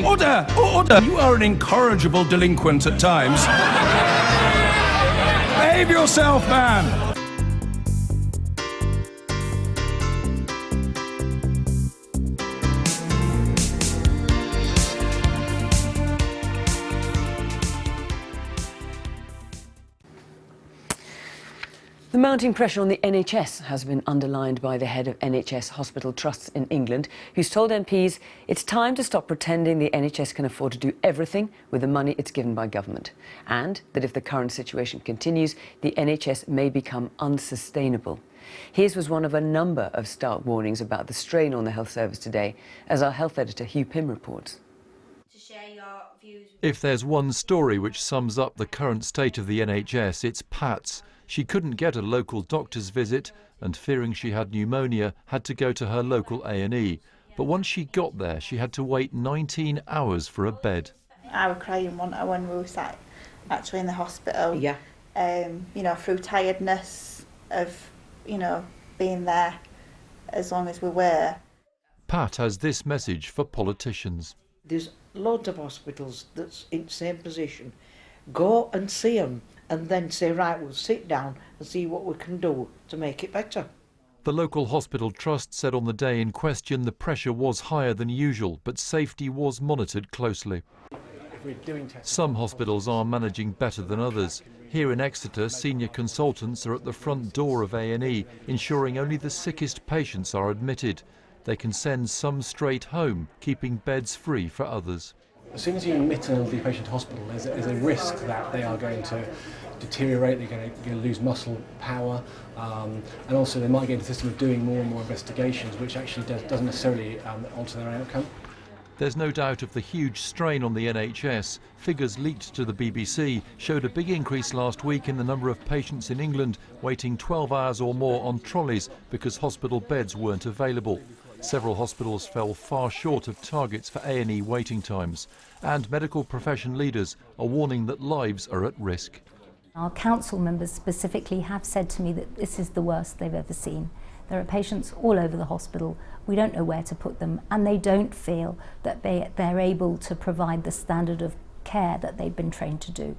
Order! Order! You are an incorrigible delinquent at times. Behave yourself, man! The mounting pressure on the NHS has been underlined by the head of NHS Hospital Trusts in England, who's told MPs it's time to stop pretending the NHS can afford to do everything with the money it's given by government, and that if the current situation continues, the NHS may become unsustainable. His was one of a number of stark warnings about the strain on the health service today, as our health editor Hugh Pym reports. If there's one story which sums up the current state of the NHS, it's Pat's. She couldn't get a local doctor's visit and, fearing she had pneumonia, had to go to her local A&E. But once she got there, she had to wait 19 hours for a bed. I was crying when we were sat actually in the hospital. Yeah. You know, through tiredness of, you know, being there as long as we were. Pat has this message for politicians. There's loads of hospitals that's in the same position. Go and see them and then say, right, we'll sit down and see what we can do to make it better. The local hospital trust said on the day in question the pressure was higher than usual, but safety was monitored closely. Some hospitals are managing better than others. Here in Exeter, senior consultants are at the front door of A&E, ensuring only the sickest patients are admitted. They can send some straight home, keeping beds free for others. As soon as you admit an elderly patient to hospital, there's a risk that they are going to deteriorate, they're going to lose muscle power, and also they might get into the system of doing more and more investigations, which actually doesn't necessarily alter their outcome. There's no doubt of the huge strain on the NHS. Figures leaked to the BBC showed a big increase last week in the number of patients in England waiting 12 hours or more on trolleys because hospital beds weren't available. Several hospitals fell far short of targets for A&E waiting times, and medical profession leaders are warning that lives are at risk. Our council members specifically have said to me that this is the worst they've ever seen. There are patients all over the hospital, we don't know where to put them, and they don't feel that they're able to provide the standard of care that they've been trained to do.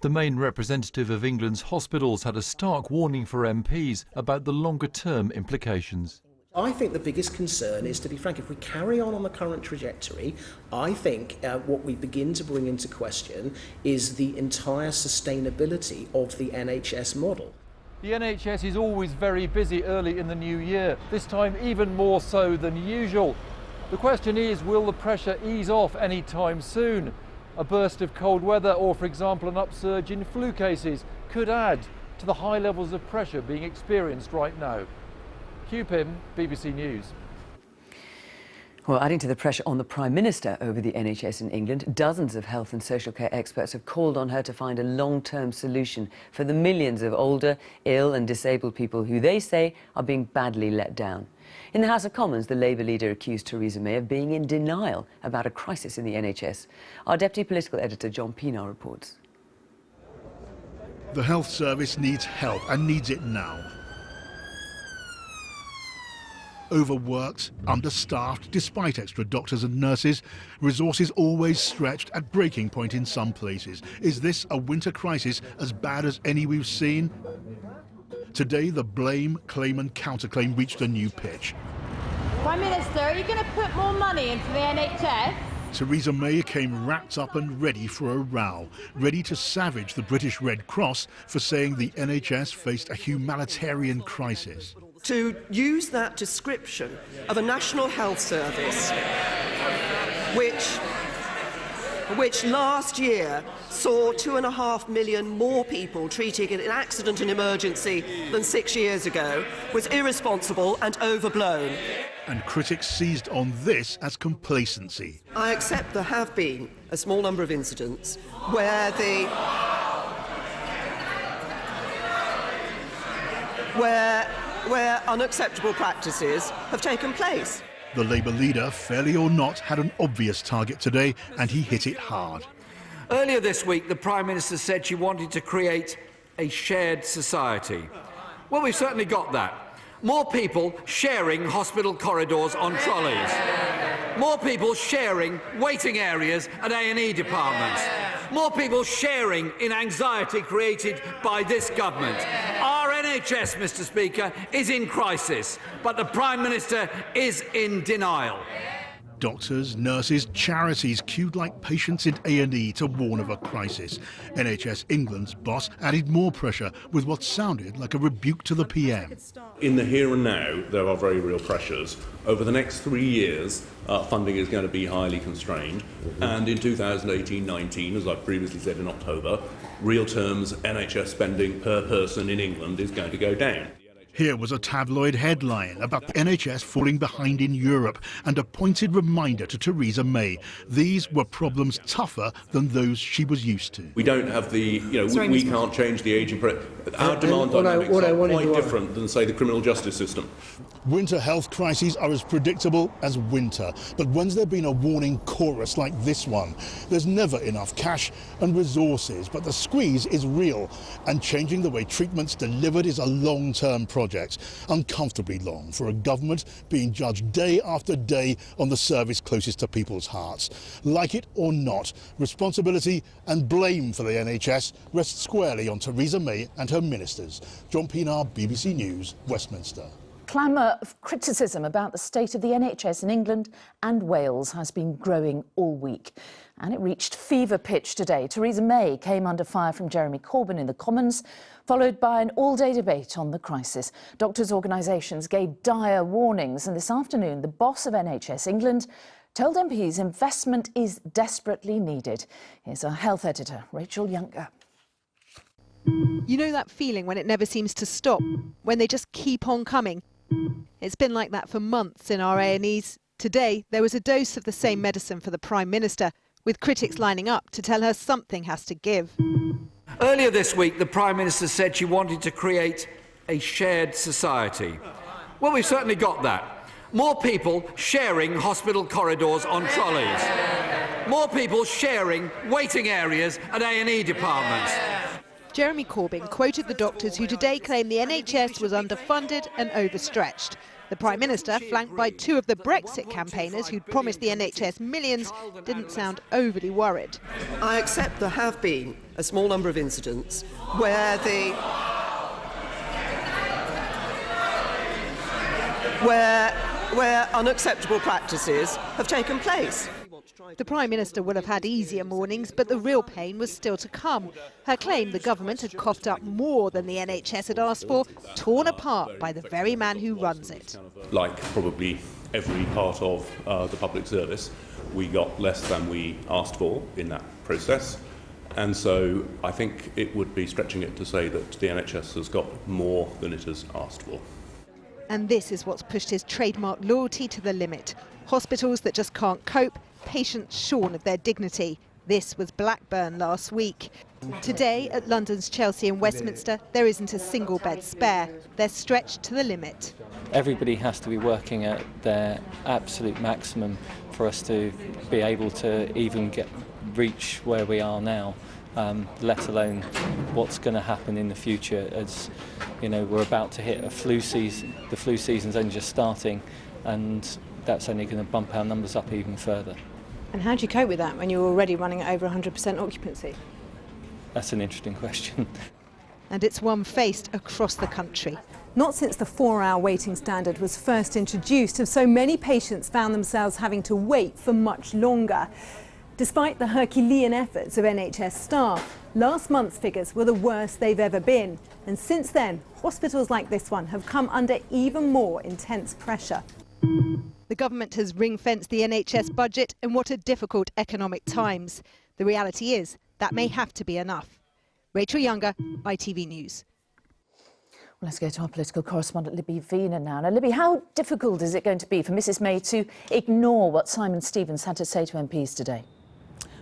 The main representative of England's hospitals had a stark warning for MPs about the longer-term implications. I think the biggest concern is, to be frank, if we carry on the current trajectory, I think what we begin to bring into question is the entire sustainability of the NHS model. The NHS is always very busy early in the new year, this time even more so than usual. The question is, will the pressure ease off any time soon? A burst of cold weather or, for example, an upsurge in flu cases could add to the high levels of pressure being experienced right now. Hugh Pym, BBC News. Well, adding to the pressure on the Prime Minister over the NHS in England, dozens of health and social care experts have called on her to find a long-term solution for the millions of older, ill and disabled people who they say are being badly let down. In the House of Commons, the Labour leader accused Theresa May of being in denial about a crisis in the NHS. Our Deputy Political Editor John Pienaar reports. The health service needs help and needs it now. Overworked, understaffed, despite extra doctors and nurses, resources always stretched at breaking point in some places. Is this a winter crisis as bad as any we've seen? Today, the blame, claim and counterclaim reached a new pitch. Prime Minister, are you going to put more money into the NHS? Theresa May came wrapped up and ready for a row, ready to savage the British Red Cross for saying the NHS faced a humanitarian crisis. To use that description of a national health service which last year saw 2.5 million more people treated in accident and emergency than 6 years ago was irresponsible and overblown. And critics seized on this as complacency. I accept there have been a small number of incidents where where unacceptable practices have taken place. The Labour leader, fairly or not, had an obvious target today, and he hit it hard. Earlier this week, the Prime Minister said she wanted to create a shared society. Well, we've certainly got that. More people sharing hospital corridors on trolleys. More people sharing waiting areas at A&E departments. More people sharing in anxiety created by this government. Our NHS, Mr. Speaker, is in crisis, but the Prime Minister is in denial. Doctors, nurses, charities queued like patients in A&E to warn of a crisis. NHS England's boss added more pressure with what sounded like a rebuke to the PM. In the here and now, there are very real pressures. Over the next 3 years, funding is going to be highly constrained. And in 2018-19, as I previously said in October, real terms NHS spending per person in England is going to go down. Here was a tabloid headline about the NHS falling behind in Europe and a pointed reminder to Theresa May. These were problems tougher than those she was used to. We don't have the, we can't change the ageing. Our demand dynamics are quite different than, say, the criminal justice system. Winter health crises are as predictable as winter. But when's there been a warning chorus like this one? There's never enough cash and resources, but the squeeze is real. And changing the way treatment's delivered is a long-term project, uncomfortably long for a government being judged day after day on the service closest to people's hearts. Like it or not, responsibility and blame for the NHS rests squarely on Theresa May and her ministers. John Pienaar, BBC News, Westminster. Clamour of criticism about the state of the NHS in England and Wales has been growing all week. And it reached fever pitch today. Theresa May came under fire from Jeremy Corbyn in the Commons, followed by an all-day debate on the crisis. Doctors' organisations gave dire warnings, and this afternoon the boss of NHS England told MPs investment is desperately needed. Here's our health editor, Rachel Younger. You know that feeling when it never seems to stop, when they just keep on coming? It's been like that for months in our A&Es. Today, there was a dose of the same medicine for the Prime Minister, with critics lining up to tell her something has to give. Earlier this week, the Prime Minister said she wanted to create a shared society. Well, we've certainly got that. More people sharing hospital corridors on trolleys. More people sharing waiting areas at A&E departments. Jeremy Corbyn quoted the doctors who today claim the NHS was underfunded and overstretched. The Prime Minister, flanked by two of the Brexit campaigners who'd promised the NHS millions, didn't sound overly worried. I accept there have been a small number of incidents where where unacceptable practices have taken place. The Prime Minister will have had easier mornings, but the real pain was still to come. Her claim the government had coughed up more than the NHS had asked for, torn apart by the very man who runs it. Like probably every part of the public service, we got less than we asked for in that process. And so I think it would be stretching it to say that the NHS has got more than it has asked for. And this is what's pushed his trademark loyalty to the limit. Hospitals that just can't cope, patients shorn of their dignity. This was Blackburn last week. Today, at London's Chelsea and Westminster, there isn't a single bed spare. They're stretched to the limit. Everybody has to be working at their absolute maximum for us to be able to even reach where we are now, let alone what's going to happen in the future. As you know, we're about to hit a flu season. The flu season's only just starting, and that's only going to bump our numbers up even further. And how do you cope with that when you're already running at over 100% occupancy? That's an interesting question. And it's one faced across the country. Not since the 4-hour waiting standard was first introduced have so many patients found themselves having to wait for much longer. Despite the Herculean efforts of NHS staff, last month's figures were the worst they've ever been. And since then, hospitals like this one have come under even more intense pressure. The government has ring-fenced the NHS budget, and what a difficult economic times. The reality is that may have to be enough. Rachel Younger, ITV News. Well, let's go to our political correspondent Libby Wiener now. Now, Libby, how difficult is it going to be for Mrs May to ignore what Simon Stevens had to say to MPs today?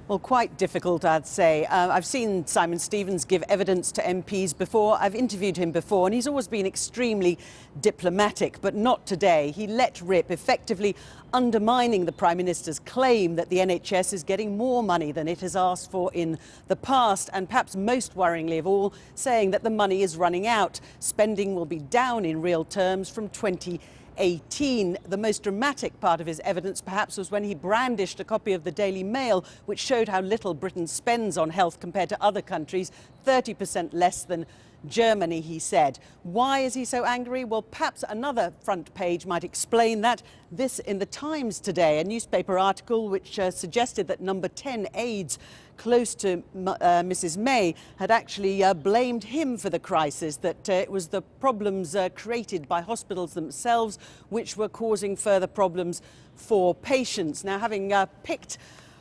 Well, quite difficult, I'd say. I've seen Simon Stevens give evidence to MPs before. I've interviewed him before, and he's always been extremely diplomatic, but not today. He let rip, effectively undermining the Prime Minister's claim that the NHS is getting more money than it has asked for in the past, and perhaps most worryingly of all, saying that the money is running out. Spending will be down in real terms from 2018. 2018. The most dramatic part of his evidence perhaps was when he brandished a copy of the Daily Mail, which showed how little Britain spends on health compared to other countries, 30% less than Germany, he said. Why is he so angry? Well, perhaps another front page might explain that. This in the Times today, a newspaper article which suggested that number 10 aides close to Mrs. May had actually blamed him for the crisis, that it was the problems created by hospitals themselves which were causing further problems for patients. Now, having picked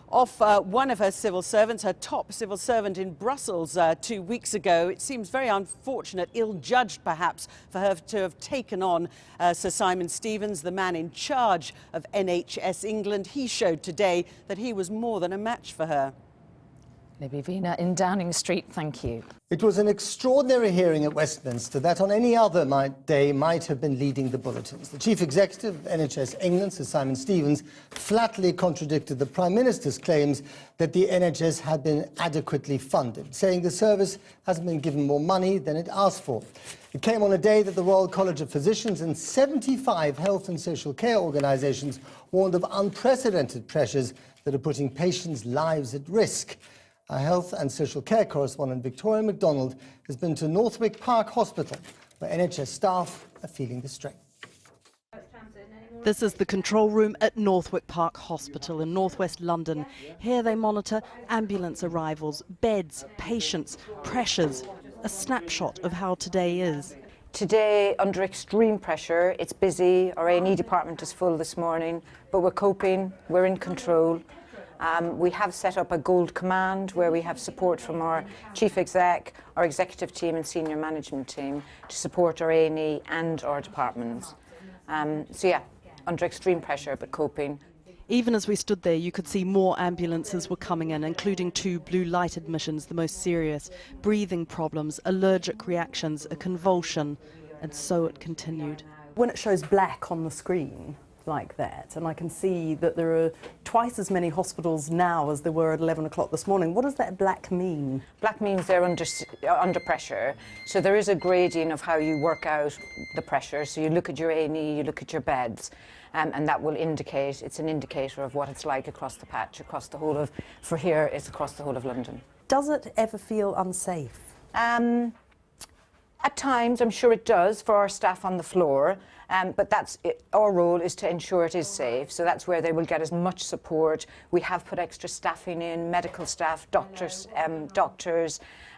off one of her civil servants, her top civil servant in Brussels 2 weeks ago, it seems very unfortunate, ill-judged perhaps, for her to have taken on Sir Simon Stevens, the man in charge of NHS England. He showed today that he was more than a match for her. Libby Vina in Downing Street, thank you. It was an extraordinary hearing at Westminster that on any other day might have been leading the bulletins. The Chief Executive of NHS England, Sir Simon Stevens, flatly contradicted the Prime Minister's claims that the NHS had been adequately funded, saying the service hasn't been given more money than it asked for. It came on a day that the Royal College of Physicians and 75 health and social care organisations warned of unprecedented pressures that are putting patients' lives at risk. Our health and social care correspondent Victoria MacDonald has been to Northwick Park Hospital, where NHS staff are feeling the strain. This is the control room at Northwick Park Hospital in northwest London. Here they monitor ambulance arrivals, beds, patients, pressures. A snapshot of how today is. Today, under extreme pressure, it's busy. Our A&E department is full this morning, but we're coping, we're in control. We have set up a gold command where we have support from our chief exec, our executive team and senior management team to support our A&E and our departments. So yeah, under extreme pressure but coping. Even as we stood there, you could see more ambulances were coming in, including 2 blue light admissions, the most serious, breathing problems, allergic reactions, a convulsion, and so it continued. When it shows black on the screen like that, and I can see that there are twice as many hospitals now as there were at 11 o'clock this morning. What does that black mean? Black means they're under pressure. So there is a gradient of how you work out the pressure. So you look at your A&E, you look at your beds, and that will indicate, it's an indicator of what it's like across the patch, across the whole of, for here, it's across the whole of London. Does it ever feel unsafe? At times, I'm sure it does for our staff on the floor, but that's it. Our role is to ensure it is safe, so that's where they will get as much support. We have put extra staffing in, medical staff, doctors,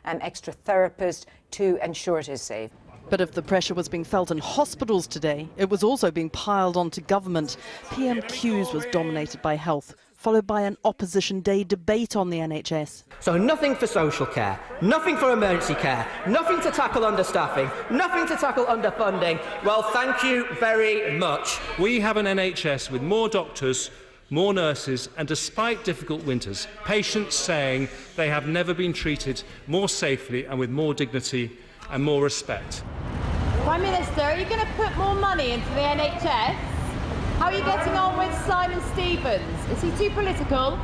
extra therapists to ensure it is safe. But if the pressure was being felt in hospitals today, it was also being piled onto government. PMQs was dominated by health, followed by an opposition day debate on the NHS. So nothing for social care, nothing for emergency care, nothing to tackle understaffing, nothing to tackle underfunding. Well, thank you very much. We have an NHS with more doctors, more nurses, and despite difficult winters, patients saying they have never been treated more safely and with more dignity and more respect. Prime Minister, are you going to put more money into the NHS? How are you getting on with Simon Stevens? Is he too political?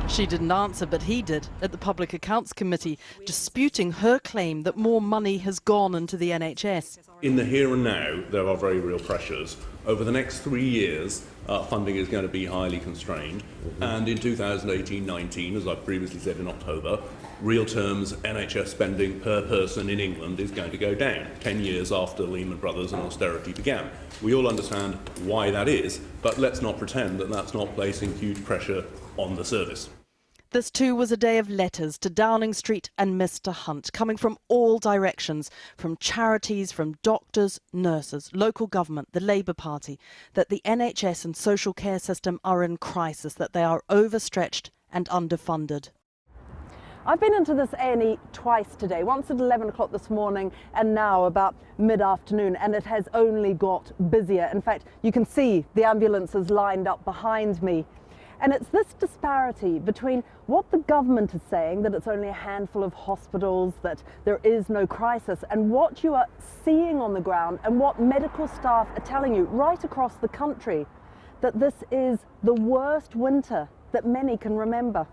She didn't answer, but he did at the Public Accounts Committee, disputing her claim that more money has gone into the NHS. In the here and now, there are very real pressures. Over the next 3 years, funding is going to be highly constrained. And in 2018-19, as I previously said in October, real terms, NHS spending per person in England is going to go down 10 years after Lehman Brothers and austerity began. We all understand why that is, but let's not pretend that that's not placing huge pressure on the service. This too was a day of letters to Downing Street and Mr Hunt, coming from all directions, from charities, from doctors, nurses, local government, the Labour Party, that the NHS and social care system are in crisis, that they are overstretched and underfunded. I've been into this A&E twice today, once at 11 o'clock this morning and now about mid-afternoon, and it has only got busier. In fact, you can see the ambulances lined up behind me. And it's this disparity between what the government is saying, that it's only a handful of hospitals, that there is no crisis, and what you are seeing on the ground and what medical staff are telling you right across the country, that this is the worst winter that many can remember.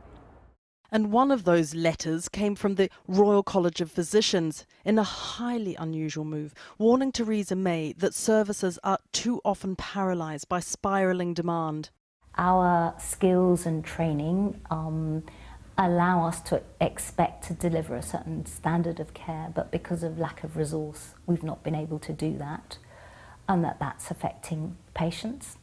And one of those letters came from the Royal College of Physicians in a highly unusual move, warning Theresa May that services are too often paralysed by spiralling demand. Our skills and training allow us to expect to deliver a certain standard of care, but because of lack of resource, we've not been able to do that, and that's affecting patients.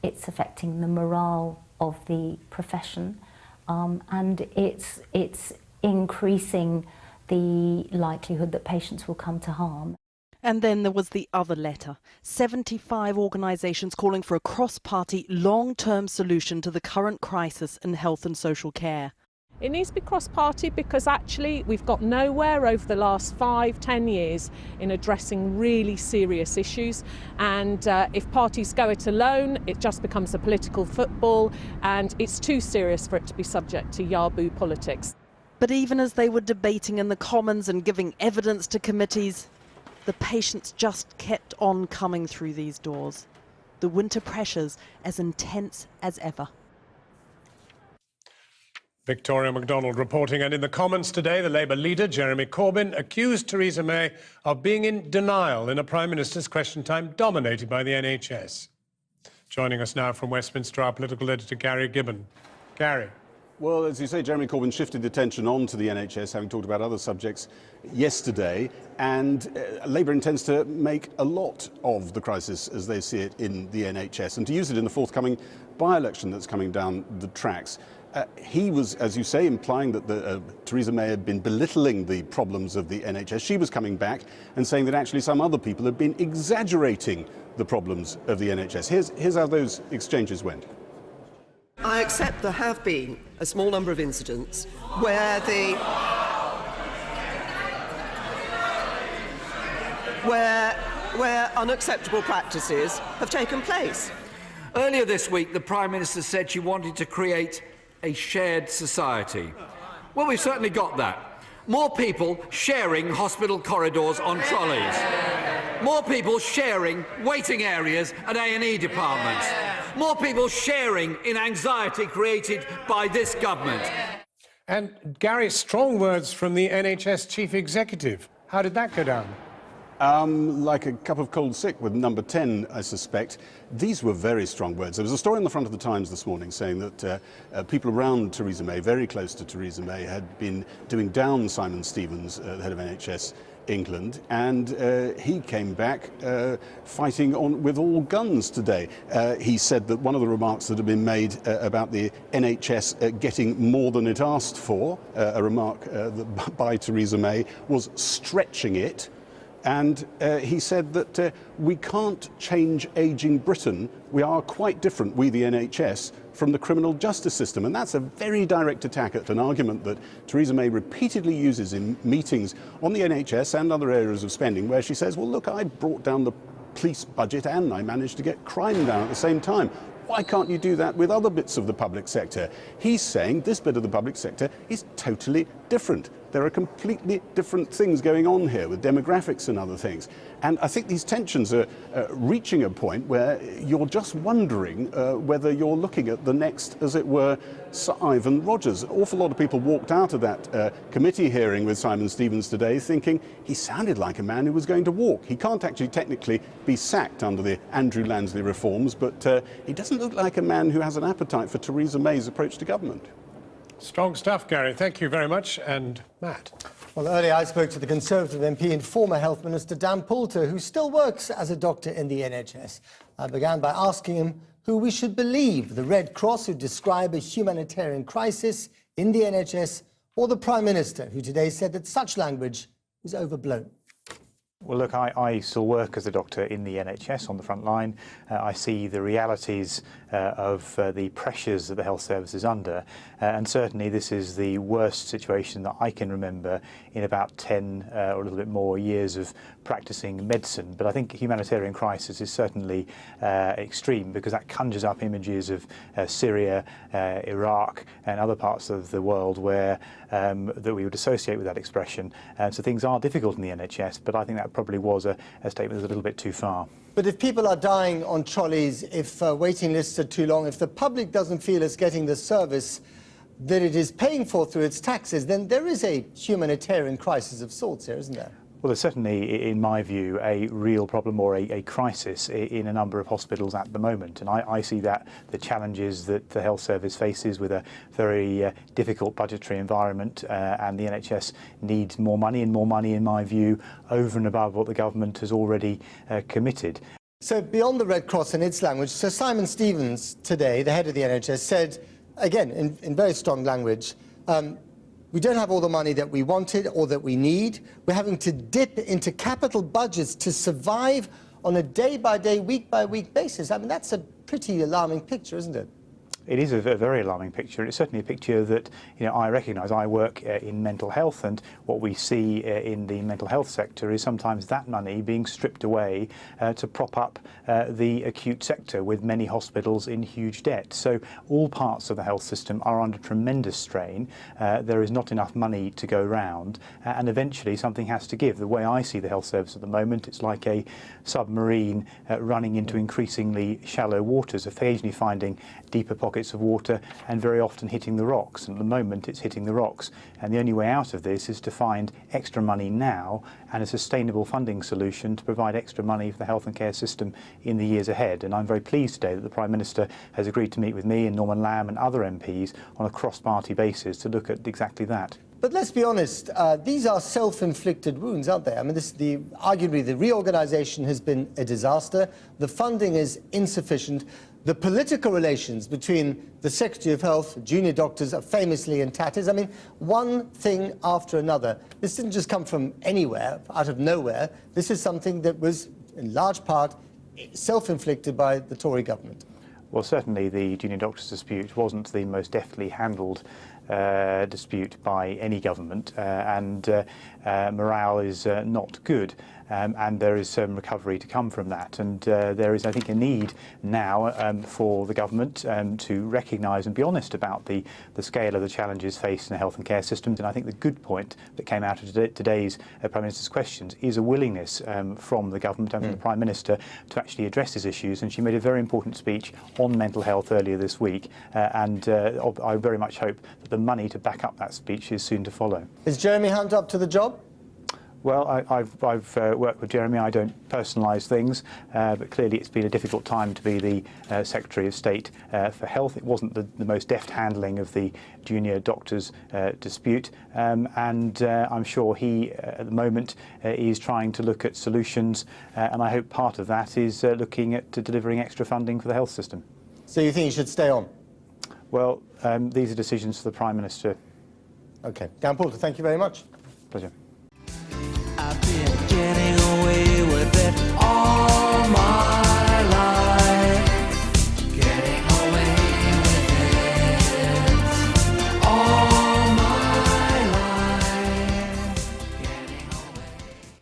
It's affecting the morale of the profession, and it's increasing the likelihood that patients will come to harm. And then there was the other letter, 75 organisations calling for a cross-party, long-term solution to the current crisis in health and social care. It needs to be cross-party because actually we've got nowhere over the last 5-10 years in addressing really serious issues, and if parties go it alone it just becomes a political football and it's too serious for it to be subject to yaboo politics. But even as they were debating in the Commons and giving evidence to committees, the patients just kept on coming through these doors. The winter pressures as intense as ever. Victoria MacDonald reporting. And in the Commons today, the Labour leader, Jeremy Corbyn, accused Theresa May of being in denial in a Prime Minister's Question Time dominated by the NHS. Joining us now from Westminster, our political editor, Gary Gibbon. Gary. Well, as you say, Jeremy Corbyn shifted attention on to the NHS, having talked about other subjects yesterday, and Labour intends to make a lot of the crisis as they see it in the NHS, and to use it in the forthcoming by-election that's coming down the tracks. He was, as you say, implying that Theresa May had been belittling the problems of the NHS. She was coming back and saying that actually some other people had been exaggerating the problems of the NHS. Here's how those exchanges went. I accept there have been a small number of incidents where where unacceptable practices have taken place. Earlier this week, the Prime Minister said she wanted to create a shared society. Well, we've certainly got that. More people sharing hospital corridors on trolleys. More people sharing waiting areas at A&E departments. More people sharing in anxiety created by this government. And Gary, strong words from the NHS Chief Executive. How did that go down? Like a cup of cold sick with number 10, I suspect. These were very strong words. There was a story on the front of the Times this morning saying that people around Theresa May, very close to Theresa May, had been doing down Simon Stevens, the head of NHS England, and he came back fighting on with all guns today. He said that one of the remarks that had been made about the NHS getting more than it asked for, a remark by Theresa May, was stretching it. And he said that we can't change ageing Britain. We are quite different, we the NHS, from the criminal justice system. And that's a very direct attack at an argument that Theresa May repeatedly uses in meetings on the NHS and other areas of spending, where she says, well, look, I brought down the police budget and I managed to get crime down at the same time. Why can't you do that with other bits of the public sector? He's saying this bit of the public sector is totally different. There are completely different things going on here with demographics and other things. And I think these tensions are reaching a point where you're just wondering whether you're looking at the next, as it were, Sir Ivan Rogers. An awful lot of people walked out of that committee hearing with Simon Stevens today thinking he sounded like a man who was going to walk. He can't actually technically be sacked under the Andrew Lansley reforms, but he doesn't look like a man who has an appetite for Theresa May's approach to government. Strong stuff, Gary. Thank you very much. And Matt. Well, earlier I spoke to the Conservative MP and former Health Minister Dan Poulter, who still works as a doctor in the NHS. I began by asking him who we should believe, the Red Cross, who describe a humanitarian crisis in the NHS, or the Prime Minister, who today said that such language is overblown. Well, look, I still work as a doctor in the NHS on the front line. I see the realities of the pressures that the health service is under, and certainly this is the worst situation that I can remember in about 10 or a little bit more years of practicing medicine. But I think humanitarian crisis is certainly extreme, because that conjures up images of Syria, Iraq and other parts of the world where that we would associate with that expression. So things are difficult in the NHS, but I think that probably was a statement that's a little bit too far. But if people are dying on trolleys, if waiting lists are too long, if the public doesn't feel it's getting the service, that it is paying for through its taxes, then there is a humanitarian crisis of sorts here, isn't there? Well, there's certainly, in my view, a real problem or a crisis in a number of hospitals at the moment. And I see that the challenges that the health service faces with a very difficult budgetary environment, and the NHS needs more money, and more money, in my view, over and above what the government has already committed. So beyond the Red Cross and its language, Sir Simon Stevens today, the head of the NHS, said, again, in very strong language, we don't have all the money that we wanted or that we need. We're having to dip into capital budgets to survive on a day-by-day, week-by-week basis. I mean, that's a pretty alarming picture, isn't it? It is a very alarming picture. It's certainly a picture that I recognise. I work in mental health, and what we see in the mental health sector is sometimes that money being stripped away to prop up the acute sector, with many hospitals in huge debt. So all parts of the health system are under tremendous strain. There is not enough money to go round, and eventually something has to give. The way I see the health service at the moment, it's like a submarine running into increasingly shallow waters, occasionally finding deeper pockets of water and very often hitting the rocks. And at the moment it's hitting the rocks, and the only way out of this is to find extra money now and a sustainable funding solution to provide extra money for the health and care system in the years ahead. And I'm very pleased today that the Prime Minister has agreed to meet with me and Norman Lamb and other MPs on a cross-party basis to look at exactly that. But let's be honest, these are self-inflicted wounds, aren't they? I mean, arguably the reorganisation has been a disaster. The funding is insufficient. The political relations between the Secretary of Health, junior doctors, are famously in tatters. I mean, one thing after another. This didn't just come from anywhere, out of nowhere. This is something that was, in large part, self-inflicted by the Tory government. Well, certainly the junior doctors dispute wasn't the most deftly handled dispute by any government, and morale is not good. And there is some recovery to come from that. And there is, I think, a need now for the government to recognise and be honest about the scale of the challenges faced in the health and care systems. And I think the good point that came out of today's Prime Minister's questions is a willingness from the government and from the Prime Minister to actually address these issues. And she made a very important speech on mental health earlier this week. And I very much hope that the money to back up that speech is soon to follow. Is Jeremy Hunt up to the job? Well, I've worked with Jeremy. I don't personalise things, but clearly it's been a difficult time to be the Secretary of State for Health. It wasn't the most deft handling of the junior doctors dispute, and I'm sure he, at the moment, is trying to look at solutions, and I hope part of that is looking at delivering extra funding for the health system. So you think he should stay on? Well, these are decisions for the Prime Minister. OK. Dan Poulter, thank you very much. Pleasure. Getting away with it all.